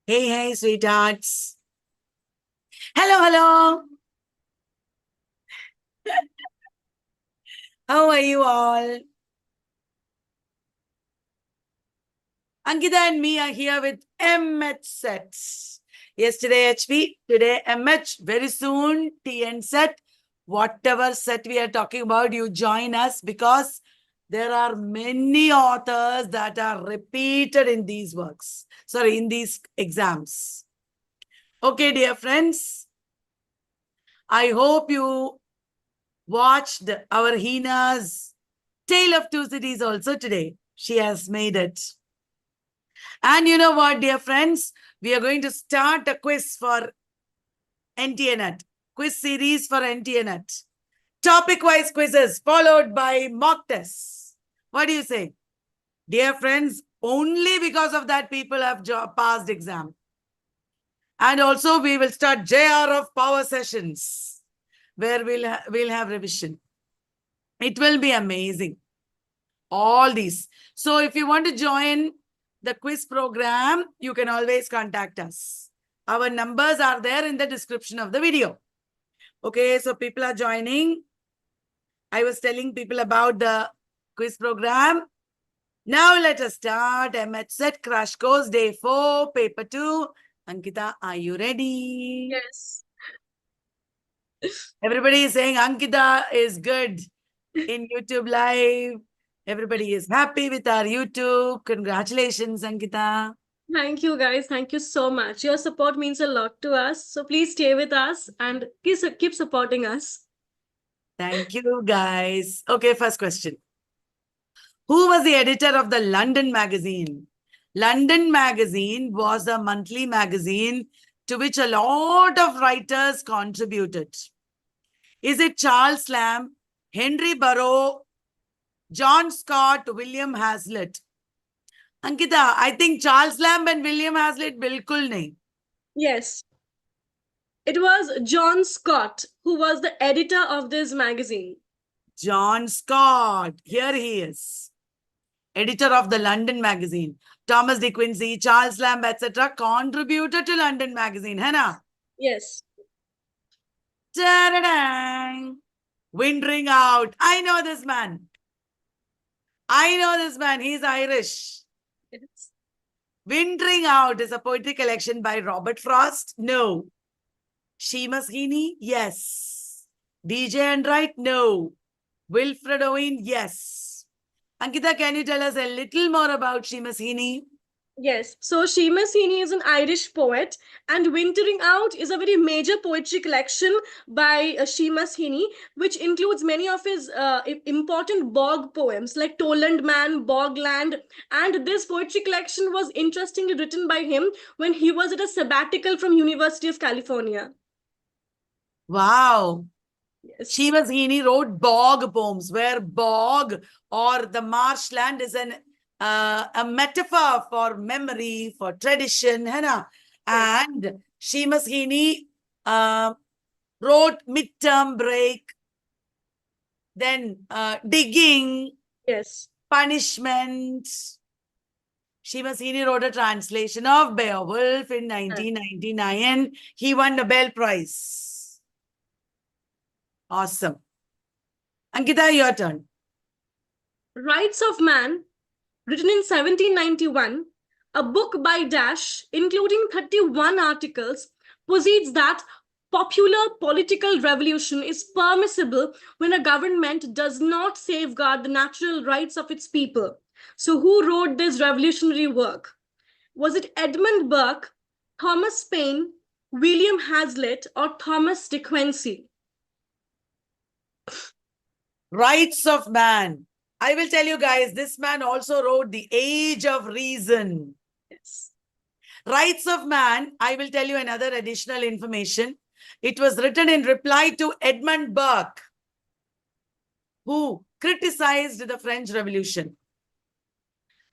Hey, hey, sweethearts. Hello, hello. How are you all? Ankita and me are here with MH sets. Yesterday HP, today MH, very soon TN set. Whatever set we are talking about, you join us because there are many authors that are repeated in these works. Sorry, in these exams. Okay, dear friends. I hope you watched our Hina's Tale of Two Cities also today. She has made it. And you know what, dear friends? We are going to start a quiz for NTNet. Quiz series for NTNet. Topic-wise quizzes followed by mock tests. What do you say? Dear friends, only because of that people have passed exam. And also we will start JR of power sessions where we'll have revision. It will be amazing. All these. So if you want to join the quiz program, you can always contact us. Our numbers are there in the description of the video. Okay, so people are joining. I was telling people about the quiz program. Now let us start. MHZ Crash Course Day 4, Paper 2. Ankita, are you ready? Yes. Everybody is saying Ankita is good in YouTube Live. Everybody is happy with our YouTube. Congratulations, Ankita. Thank you, guys. Thank you so much. Your support means a lot to us. So please stay with us and keep supporting us. Thank you, guys. Okay, first question. Who was the editor of the London magazine? London magazine was a monthly magazine to which a lot of writers contributed. Is it Charles Lamb, Henry Burrow, John Scott, William Hazlitt? Ankita, I think Charles Lamb and William Hazlitt bilkul nahi. Yes. It was John Scott who was the editor of this magazine. John Scott. Here he is. Editor of the London magazine. Thomas De Quincey, Charles Lamb, etc. contributed to London magazine. Hai na? Yes. Ta-da-dang. Wintering Out. I know this man. He's Irish. Yes. Wintering Out is a poetry collection by Robert Frost. No. Seamus Heaney? Yes. DJ Enright? No. Wilfred Owen? Yes. Ankita, can you tell us a little more about Seamus Heaney? Yes. So Seamus Heaney is an Irish poet, and Wintering Out is a very major poetry collection by Seamus Heaney, which includes many of his important bog poems like Toland Man, Bogland. And this poetry collection was interestingly written by him when he was at a sabbatical from University of California. Wow. Yes. Seamus Heaney wrote bog poems, where bog or the marshland is a metaphor for memory, for tradition, hai na? And Seamus Heaney wrote Midterm Break, then Digging, Yes. Punishment. Seamus Heaney wrote a translation of Beowulf in 1999. He won Nobel Prize. Awesome. Ankita, your turn. Rights of Man, written in 1791, a book by Dash, including 31 articles, posits that popular political revolution is permissible when a government does not safeguard the natural rights of its people. So, who wrote this revolutionary work? Was it Edmund Burke, Thomas Paine, William Hazlitt, or Thomas De Quincey? Rights of Man. I will tell you guys, this man also wrote The Age of Reason. Yes. Rights of Man, I will tell you another additional information. It was written in reply to Edmund Burke, who criticized the French Revolution.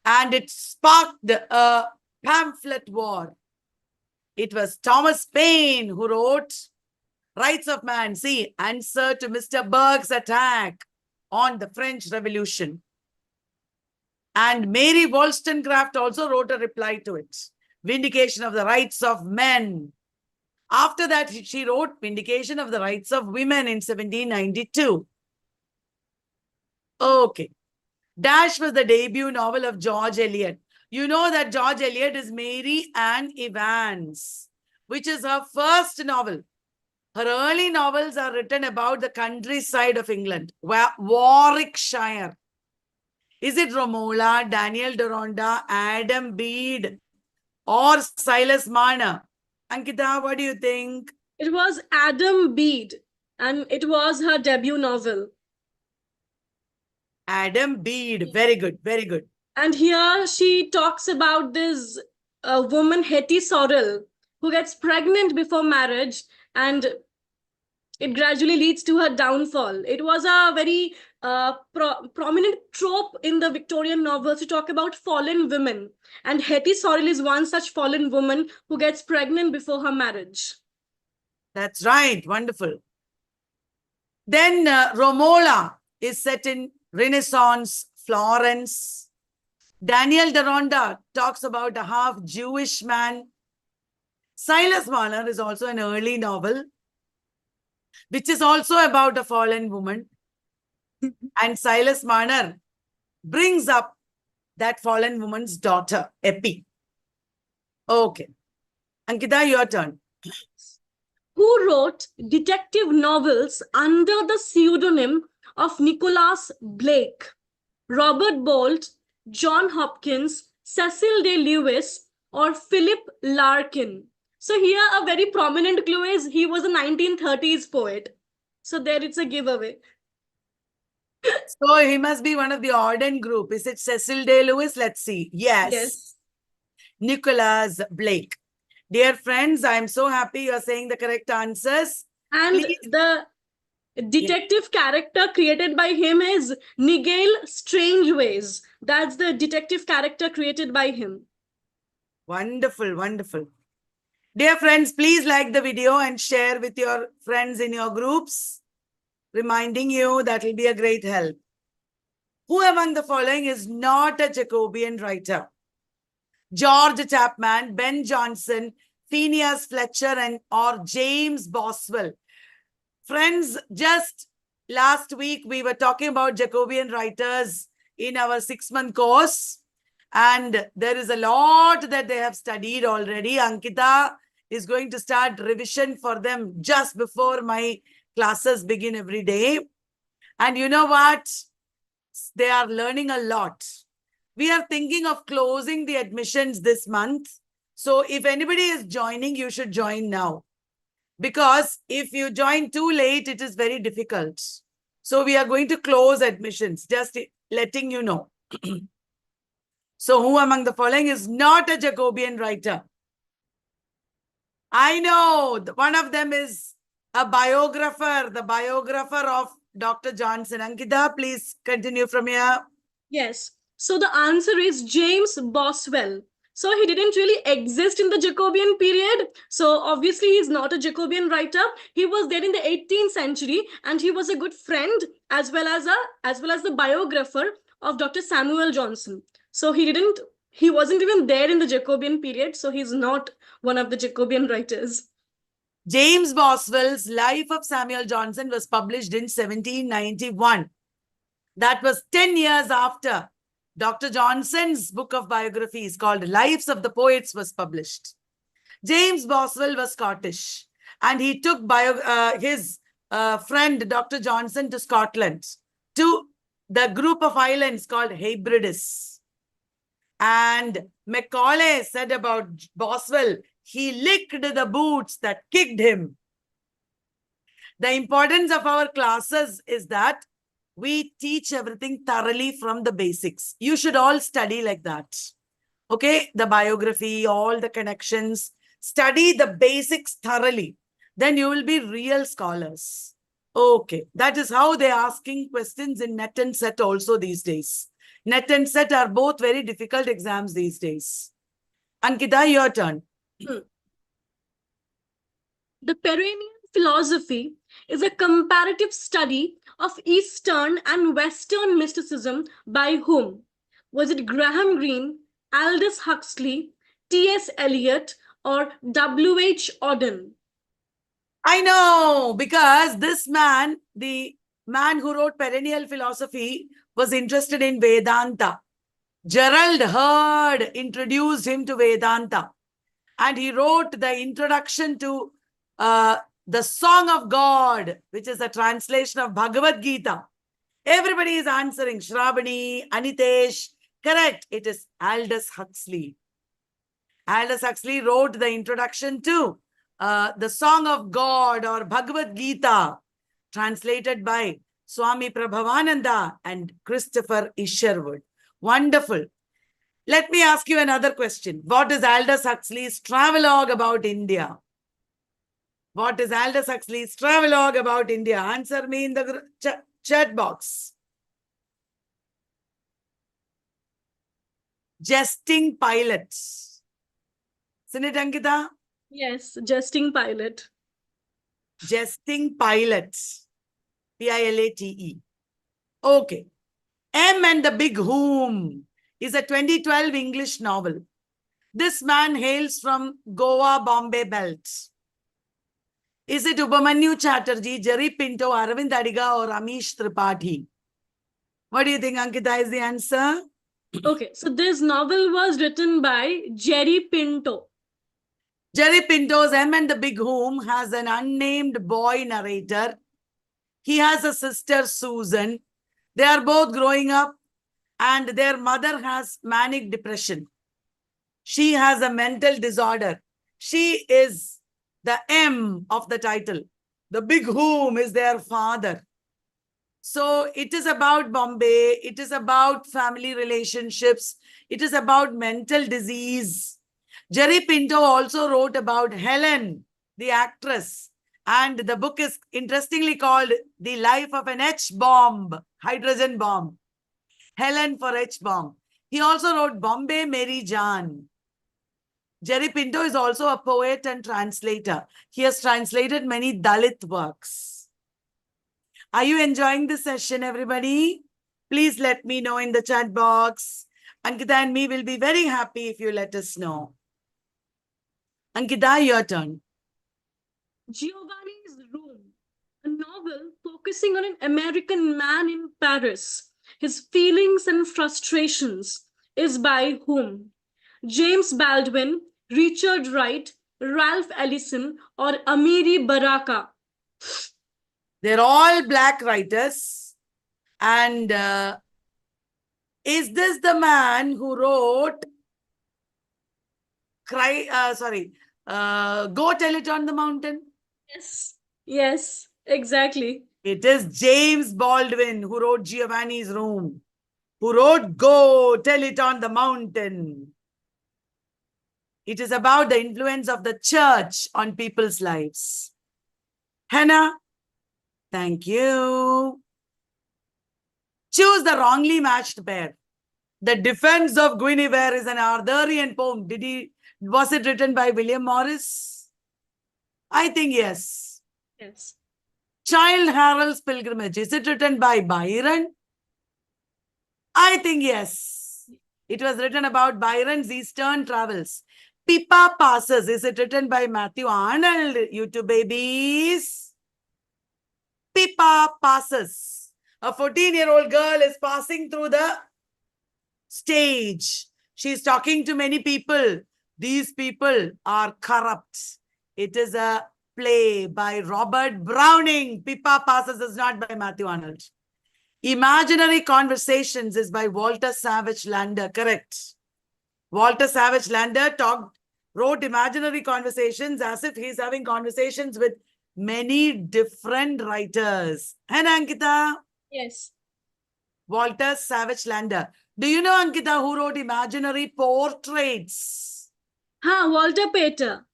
And it sparked a pamphlet war. It was Thomas Paine who wrote Rights of Man. See, answer to Mr. Burke's attack on the French Revolution. And Mary Wollstonecraft also wrote a reply to it. Vindication of the Rights of Men. After that, she wrote Vindication of the Rights of Women in 1792. Okay. Dash was the debut novel of George Eliot. You know that George Eliot is Mary Ann Evans, which is her first novel. Her early novels are written about the countryside of England, Warwickshire. Is it Romola, Daniel Deronda, Adam Bede, or Silas Marner? Ankita, what do you think? It was Adam Bede, and it was her debut novel. Adam Bede. Very good, very good. And here she talks about this woman, Hetty Sorrel, who gets pregnant before marriage, and it gradually leads to her downfall. It was a very prominent trope in the Victorian novels to talk about fallen women. And Hetty Sorrel is one such fallen woman who gets pregnant before her marriage. That's right. Wonderful. Then Romola is set in Renaissance Florence. Daniel Deronda talks about a half Jewish man. Silas Marner is also an early novel, which is also about a fallen woman. And Silas Marner brings up that fallen woman's daughter, Epi. Okay. Ankita, your turn. Who wrote detective novels under the pseudonym of Nicholas Blake? Robert Bolt, John Hopkins, Cecil Day Lewis, or Philip Larkin? So here a very prominent clue is he was a 1930s poet. So there it's a giveaway. So he must be one of the Auden group. Is it Cecil Day Lewis? Let's see. Yes. Nicholas Blake. Dear friends, I'm so happy you're saying the correct answers. And Please. the detective character created by him is Nigel Strangeways. That's the detective character created by him. Wonderful, wonderful. Dear friends, please like the video and share with your friends in your groups, reminding you that will be a great help. Who among the following is not a Jacobean writer? George Chapman, Ben Jonson, Phineas Fletcher, or James Boswell. Friends, just last week we were talking about Jacobean writers in our 6-month course, and there is a lot that they have studied already. Ankita is going to start revision for them just before my classes begin every day. And you know what? They are learning a lot. We are thinking of closing the admissions this month. So if anybody is joining, you should join now. Because if you join too late, it is very difficult. So we are going to close admissions, just letting you know. So who among the following is not a Jacobean writer? I know one of them is a biographer, the biographer of Dr. Johnson. Ankita, please continue from here. Yes. So the answer is James Boswell. So he didn't really exist in the Jacobean period. So obviously he's not a Jacobean writer. He was there in the 18th century, and he was a good friend as well as the biographer of Dr. Samuel Johnson. So he wasn't even there in the Jacobean period. So he's not one of the Jacobean writers. James Boswell's Life of Samuel Johnson was published in 1791. That was 10 years after Dr. Johnson's book of biographies called Lives of the Poets was published. James Boswell was Scottish, and he took his friend Dr. Johnson to Scotland, to the group of islands called Hebrides. And Macaulay said about Boswell, he licked the boots that kicked him. The importance of our classes is that we teach everything thoroughly from the basics. You should all study like that. Okay, the biography, all the connections, study the basics thoroughly. Then you will be real scholars. Okay, that is how they're asking questions in NET and SET also these days. NET and SET are both very difficult exams these days. Ankita, your turn. The Perennial philosophy is a comparative study of Eastern and Western mysticism by whom? Was it Graham Greene, Aldous Huxley, T.S. Eliot, or W.H. Auden? I know, because this man, the man who wrote Perennial Philosophy, was interested in Vedanta. Gerald Hurd introduced him to Vedanta, and he wrote the introduction to the Song of God, which is a translation of Bhagavad Gita. Everybody is answering. Shravani, Anitesh. Correct. It is Aldous Huxley. Aldous Huxley wrote the introduction to the Song of God, or Bhagavad Gita, translated by Swami Prabhavananda and Christopher Isherwood. Wonderful. Let me ask you another question. What is Aldous Huxley's travelogue about India? What is Aldous Huxley's travelogue about India? Answer me in the chat box. Jesting Pilots. Isn't it, Ankita? Yes, Jesting Pilot. Jesting Pilots. Pilate. Okay. M and the Big Whom is a 2012 English novel. This man hails from Goa, Bombay belt. Is it Upamanyu Chatterjee, Jerry Pinto, Aravind Adiga, or Amish Tripathi? What do you think, Ankita, is the answer? Okay, so this novel was written by Jerry Pinto. Jerry Pinto's M and the Big Whom has an unnamed boy narrator. He has a sister, Susan. They are both growing up, and their mother has manic depression. She has a mental disorder. She is the M of the title. The Big Whom is their father. So it is about Bombay. It is about family relationships. It is about mental disease. Jerry Pinto also wrote about Helen, the actress. And the book is interestingly called The Life of an H-Bomb, hydrogen bomb. Helen for H-Bomb. He also wrote Bombay Mary Jaan. Jerry Pinto is also a poet and translator. He has translated many Dalit works. Are you enjoying this session, everybody? Please let me know in the chat box. Ankita and me will be very happy if you let us know. Ankita, your turn. Giovanni's Room, a novel focusing on an American man in Paris, his feelings and frustrations, is by whom? James Baldwin, Richard Wright, Ralph Ellison, or Amiri Baraka? They're all black writers. And is this the man who wrote Go Tell It on the Mountain? Yes, exactly. It is James Baldwin who wrote Giovanni's Room, who wrote Go Tell It on the Mountain. It is about the influence of the church on people's lives. Hannah, thank you. Choose the wrongly matched pair. The Defense of Guinevere is an Arthurian poem. Was it written by William Morris? I think yes. Yes. Childe Harold's Pilgrimage. Is it written by Byron? I think yes. It was written about Byron's Eastern travels. Pippa Passes. Is it written by Matthew Arnold? You two babies. Pippa Passes. A 14-year-old girl is passing through the stage. She's talking to many people. These people are corrupt. It is a play by Robert Browning. Pippa Passes is not by Matthew Arnold. Imaginary Conversations is by Walter Savage Landor. Correct. Walter Savage Landor wrote Imaginary Conversations as if he's having conversations with many different writers. And Ankita? Yes. Walter Savage Landor. Do you know, Ankita, who wrote Imaginary Portraits? Walter Pater.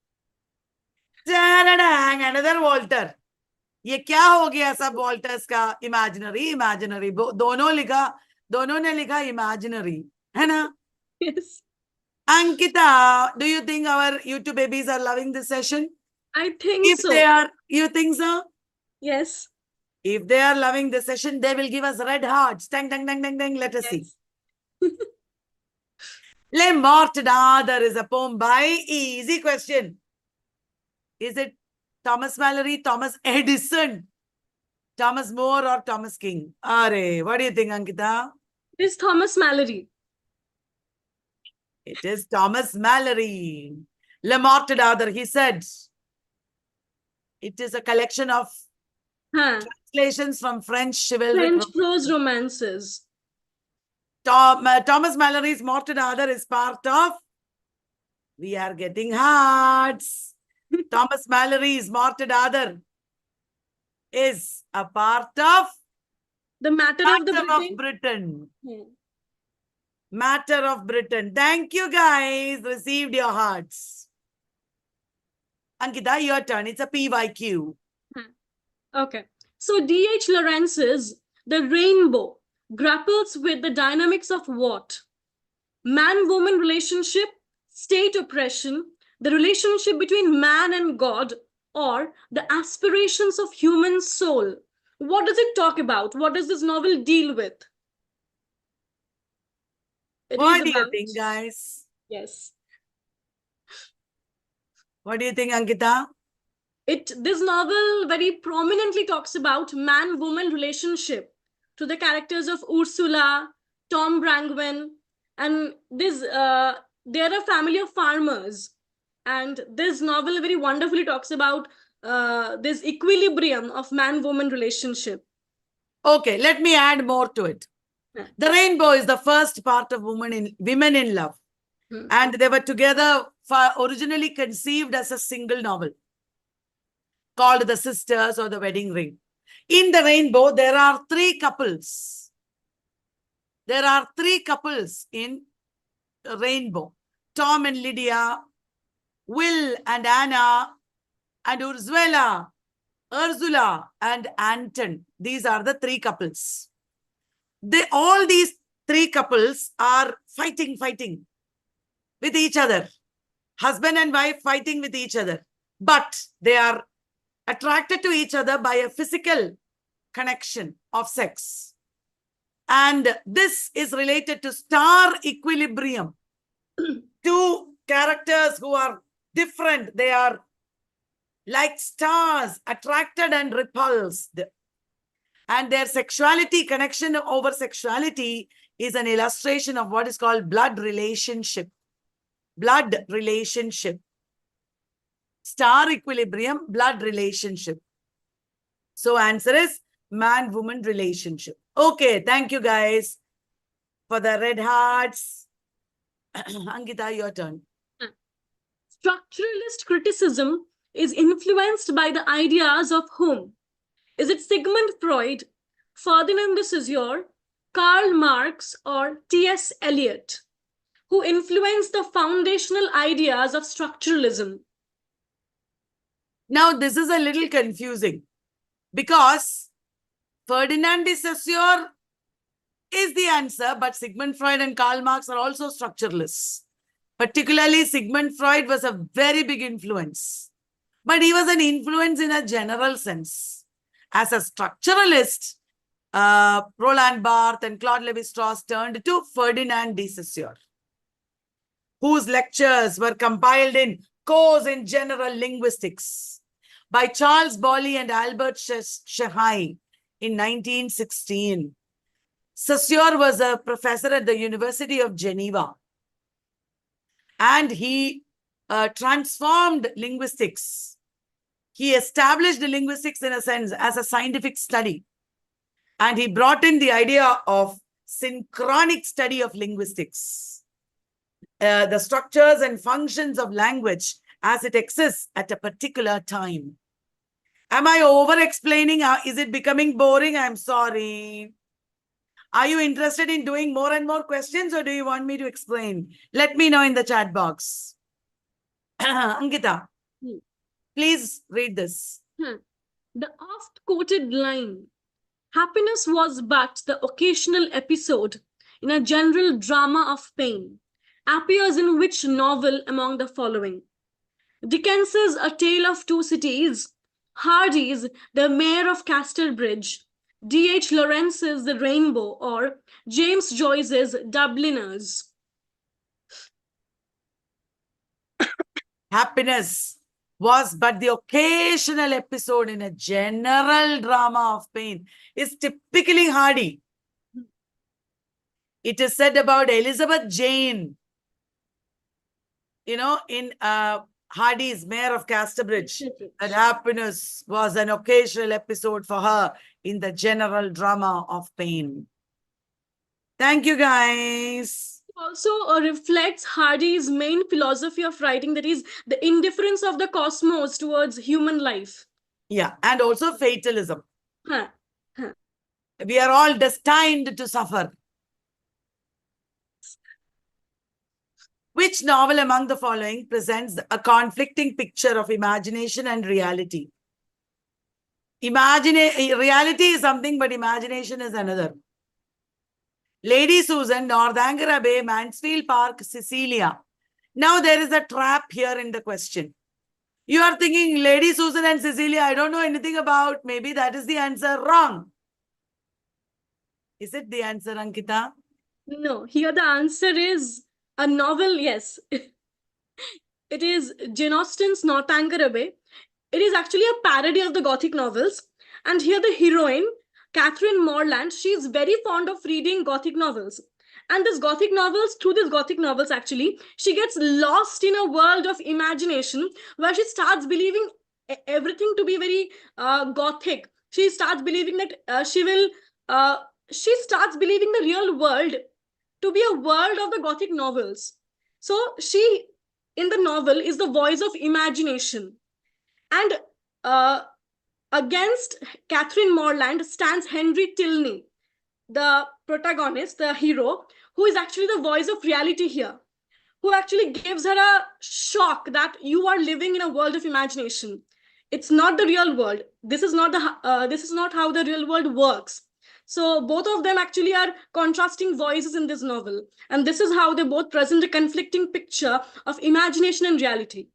Another Walter. ये क्या हो गया सब Walter's का? Imaginary दोनों ने लिखा imaginary, है ना? Yes. Ankita, do you think our YouTube babies are loving this session? I think If so. they are, you think so? Yes. If they are loving this session, they will give us red hearts. Dang, dang, dang, dang, dang. Let us see. Le Morte d'Adar is a poem by, easy question. Is it Thomas Mallory, Thomas Edison, Thomas More, or Thomas King? Are, what do you think, Ankita? It is Thomas Mallory. It is Thomas Mallory. Le Morte d'Adar, he said. It is a collection of translations from French chivalry. French prose romances. Thomas Mallory's Morte d'Adar is part of We Are Getting Hearts. Thomas Mallory's Morte d'Adar is a part of The Matter of the Britain. Matter of Britain. Thank you, guys. Received your hearts. Ankita, your turn. It's a PYQ. Okay. So D.H. Lawrence's The Rainbow grapples with the dynamics of what? Man-woman relationship, state oppression, the relationship between man and God, or the aspirations of human soul. What does it talk about? What does this novel deal with? What do you think, guys? Yes. What do you think, Ankita? This novel very prominently talks about man-woman relationship to the characters of Ursula, Tom Brangwen, and they're a family of farmers. And this novel very wonderfully talks about this equilibrium of man-woman relationship. Okay, let me add more to it. The Rainbow is the first part of Women in Love. And they were together originally conceived as a single novel called The Sisters or The Wedding Ring. In The Rainbow, there are three couples. There are three couples in Rainbow. Tom and Lydia, Will and Anna, and Ursula and Anton. These are the three couples. All these three couples are fighting with each other. Husband and wife fighting with each other. But they are attracted to each other by a physical connection of sex. And this is related to star equilibrium. Two characters who are different. They are like stars, attracted and repulsed. And their sexuality, connection over sexuality, is an illustration of what is called blood relationship. Blood relationship. Star equilibrium, blood relationship. So answer is man-woman relationship. Okay, thank you guys for the red hearts. Ankita, your turn. Structuralist criticism is influenced by the ideas of whom? Is it Sigmund Freud, Ferdinand de Saussure, Karl Marx, or T.S. Eliot, who influenced the foundational ideas of structuralism? Now, this is a little confusing because Ferdinand de Saussure is the answer, but Sigmund Freud and Karl Marx are also structuralists. Particularly, Sigmund Freud was a very big influence, but he was an influence in a general sense. As a structuralist, Roland Barthes and Claude Lévi-Strauss turned to Ferdinand de Saussure, whose lectures were compiled in Course in General Linguistics by Charles Bowley and Albert Shahai in 1916. Saussure was a professor at the University of Geneva, and he transformed linguistics. He established linguistics in a sense as a scientific study, and he brought in the idea of synchronic study of linguistics, the structures and functions of language as it exists at a particular time. Am I over-explaining? Is it becoming boring? I'm sorry. Are you interested in doing more and more questions, or do you want me to explain? Let me know in the chat box. Ankita, please read this. The oft-quoted line, happiness was but the occasional episode in a general drama of pain, appears in which novel among the following? Dickens's A Tale of Two Cities, Hardy's The Mayor of Castlebridge, D.H. Lawrence's The Rainbow, or James Joyce's Dubliners? happiness was but the occasional episode in a general drama of pain is typically Hardy. It is said about Elizabeth Jane, in Hardy's Mayor of Casterbridge, that happiness was an occasional episode for her in the general drama of pain. Thank you, guys. Also reflects Hardy's main philosophy of writing, that is the indifference of the cosmos towards human life. Yeah, and also fatalism. Huh. We are all destined to suffer. Which novel among the following presents a conflicting picture of imagination and reality? Reality is something, but imagination is another. Lady Susan, Northanger Bay, Mansfield Park, Cecilia. Now there is a trap here in the question. You are thinking Lady Susan and Cecilia, I don't know anything about. Maybe that is the answer. Wrong. Is it the answer, Ankita? No, here the answer is a novel, yes. It is Jane Austen's Northanger Abbey. It is actually a parody of the Gothic novels. And here the heroine, Catherine Morland, she is very fond of reading Gothic novels. And through these Gothic novels, actually, she gets lost in a world of imagination where she starts believing everything to be very Gothic. She starts believing that she starts believing the real world to be a world of the Gothic novels. So she, in the novel, is the voice of imagination. And against Catherine Morland stands Henry Tilney, the protagonist, the hero, who is actually the voice of reality here, who actually gives her a shock that you are living in a world of imagination. It's not the real world. This is not how the real world works. So both of them actually are contrasting voices in this novel. And this is how they both present a conflicting picture of imagination and reality.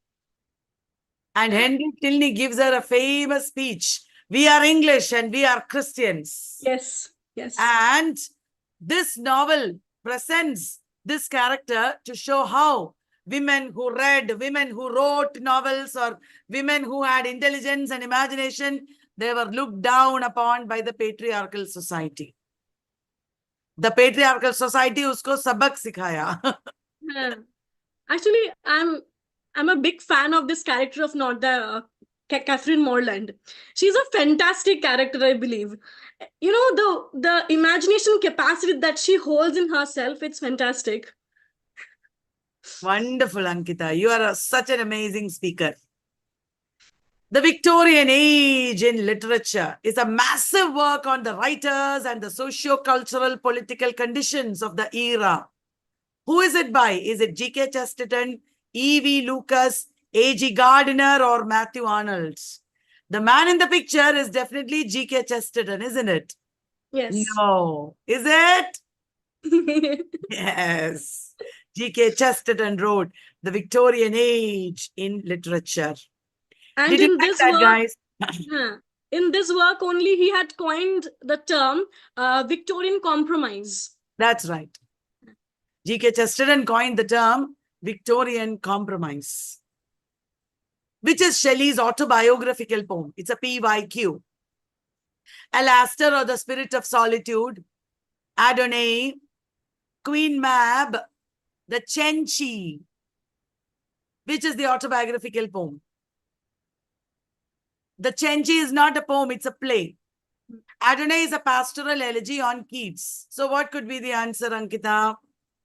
And Henry Tilney gives her a famous speech. We are English and we are Christians. Yes, yes. And this novel presents this character to show how women who wrote novels, or women who had intelligence and imagination, they were looked down upon by the patriarchal society. The patriarchal society usko sabak sikhaya. Actually, I'm a big fan of this character of Catherine Morland. She's a fantastic character, I believe. You know, the imagination capacity that she holds in herself, it's fantastic. Wonderful, Ankita. You are such an amazing speaker. The Victorian Age in literature is a massive work on the writers and the socio-cultural political conditions of the era. Who is it by? Is it G.K. Chesterton, E.V. Lucas, A.G. Gardiner, or Matthew Arnold? The man in the picture is definitely G.K. Chesterton, isn't it? Yes. No. Is it? Yes. G.K. Chesterton wrote The Victorian Age in literature. And Did you like that, guys? In this work only, he had coined the term Victorian compromise. That's right. G.K. Chesterton coined the term Victorian compromise, which is Shelley's autobiographical poem. It's a PYQ. Alastor, or the Spirit of Solitude, Adonai, Queen Mab, the Cenci, which is the autobiographical poem. The Cenci is not a poem, it's a play. Adonai is a pastoral elegy on Keats. So what could be the answer, Ankita?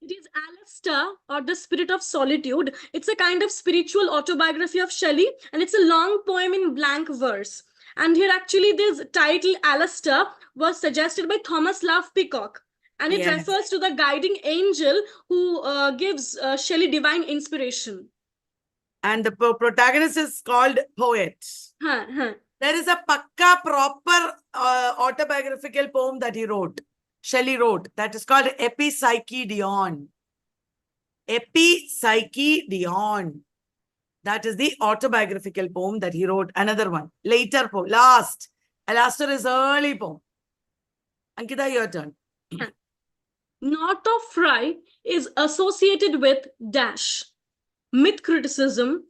It is Alastor, or the Spirit of Solitude. It's a kind of spiritual autobiography of Shelley, and it's a long poem in blank verse. And here actually this title, Alastor, was suggested by Thomas Love Peacock. And it refers to the guiding angel who gives Shelley divine inspiration. And the protagonist is called Poet. There is a pakka proper autobiographical poem that Shelley wrote, that is called Epipsychidion. Epipsychidion. That is the autobiographical poem that he wrote. Another one. Later poem. Last. Alastor is early poem. Ankita, your turn. North of Rye is associated with dash. Myth criticism,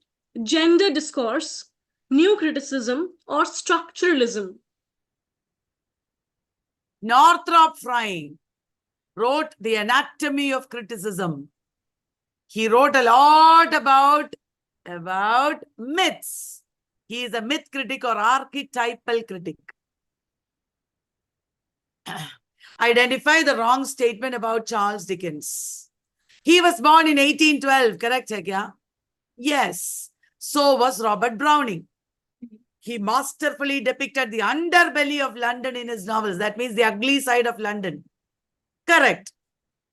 gender discourse, new criticism, or structuralism? Northrop Frye wrote The Anatomy of Criticism. He wrote a lot about myths. He is a myth critic or archetypal critic. Identify the wrong statement about Charles Dickens. He was born in 1812, correct, Kya? Yes. So was Robert Browning. He masterfully depicted the underbelly of London in his novels. That means the ugly side of London. Correct.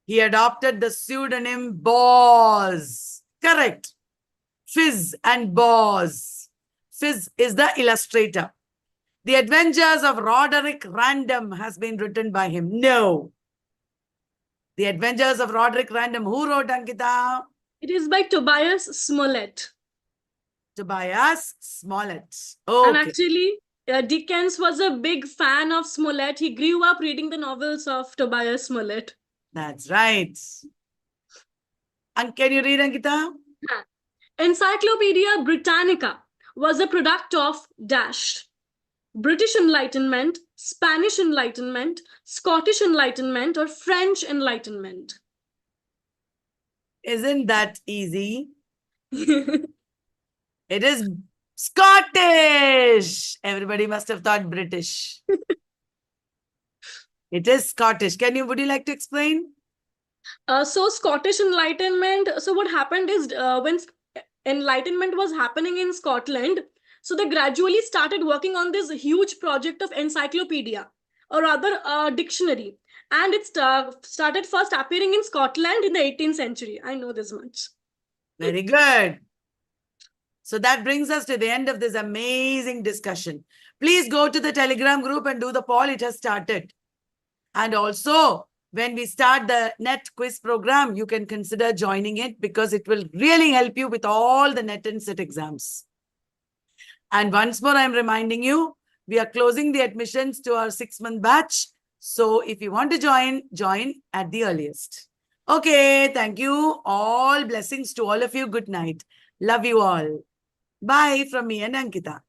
He adopted the pseudonym Boz. Correct. Fizz and Boz. Fizz is the illustrator. The Adventures of Roderick Random has been written by him. No. The Adventures of Roderick Random. Who wrote, Ankita? It is by Tobias Smollett. Tobias Smollett. And Okay. actually, Dickens was a big fan of Smollett. He grew up reading the novels of Tobias Smollett. That's right. And can you read, Ankita? Encyclopedia Britannica was a product of dash. British Enlightenment, Spanish Enlightenment, Scottish Enlightenment, or French Enlightenment? Isn't that easy? It is Scottish. Everybody must have thought British. It is Scottish. Would you like to explain? So Scottish Enlightenment, so what happened is when Enlightenment was happening in Scotland, so they gradually started working on this huge project of encyclopedia, or rather a dictionary. And it started first appearing in Scotland in the 18th century. I know this much. Very good. So that brings us to the end of this amazing discussion. Please go to the Telegram group and do the poll. It has started. And also, when we start the NET quiz program, you can consider joining it because it will really help you with all the NET and SET exams. And once more, I'm reminding you, we are closing the admissions to our 6-month batch. So if you want to join at the earliest. Okay, thank you. All blessings to all of you. Good night. Love you all. Bye from me and Ankita.